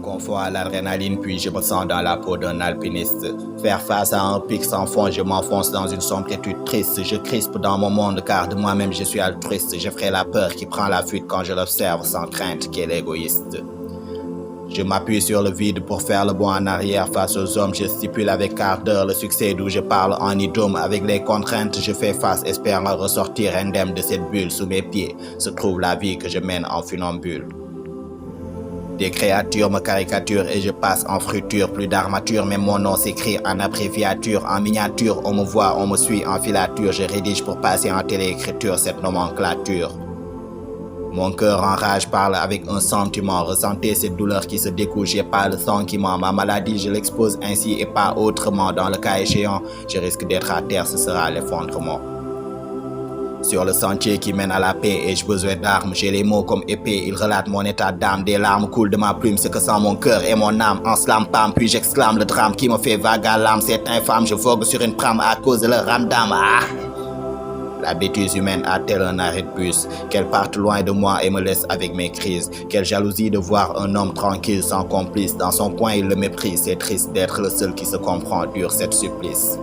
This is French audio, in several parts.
confort à l'adrénaline, puis je me sens dans la peau d'un alpiniste. Faire face à un pic sans fond, je m'enfonce dans une sombritude triste. Je crispe dans mon monde car de moi-même je suis altruiste. J'effraie la peur qui prend la fuite quand je l'observe sans crainte qu'elle est égoïste. Je m'appuie sur le vide pour faire le bond en arrière face aux hommes. Je stipule avec ardeur le succès d'où je parle en idiome. Avec les contraintes, je fais face, espérant ressortir indemne de cette bulle. Sous mes pieds se trouve la vie que je mène en funambule. Des créatures me caricaturent et je passe en fruiture. Plus d'armature, mais mon nom s'écrit en abréviature. En miniature, on me voit, on me suit en filature. Je rédige pour passer en téléécriture cette nomenclature. Mon cœur en rage parle avec un sentiment. Ressentez cette douleur qui se découle, j'ai pas le sentiment. Ma maladie, je l'expose ainsi et pas autrement. Dans le cas échéant, je risque d'être à terre, ce sera l'effondrement. Sur le sentier qui mène à la paix, ai-je besoin d'armes? J'ai les mots comme épée, ils relatent mon état d'âme. Des larmes coulent de ma plume, ce que sent mon cœur et mon âme. En slam pam, puis j'exclame le drame qui me fait vague à l'âme. C'est infâme, je vogue sur une trame à cause de leur ramdam. Ah! La bêtise humaine a-t-elle un arrêt de bus? Qu'elle parte loin de moi et me laisse avec mes crises. Quelle jalousie de voir un homme tranquille sans complice. Dans son coin il le méprise, c'est triste d'être le seul qui se comprend, dur cette supplice.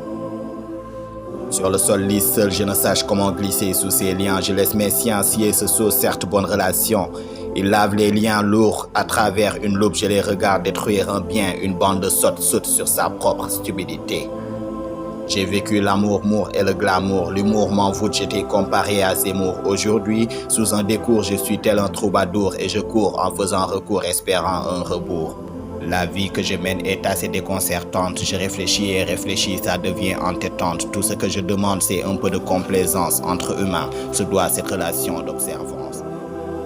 Sur le sol lisse seul, je ne sache comment glisser sous ces liens. Je laisse mes siens scier ce saut, certes bonne relation. Ils lavent les liens lourds à travers une loupe. Je les regarde détruire un bien. Une bande de sottes saute sur sa propre stupidité. J'ai vécu l'amour et le glamour. L'humour m'envoûte, j'étais comparé à Zemmour. Aujourd'hui, sous un décours, je suis tel un troubadour et je cours en faisant recours, espérant un rebours. La vie que je mène est assez déconcertante. Je réfléchis et réfléchis, ça devient entêtante. Tout ce que je demande, c'est un peu de complaisance entre humains. Se doit cette relation d'observance.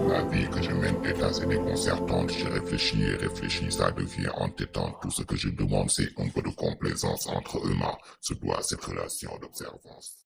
La vie que je mène est assez déconcertante. Je réfléchis et réfléchis, ça devient entêtant. Tout ce que je demande, c'est un peu de complaisance entre humains. Se doit cette relation d'observance.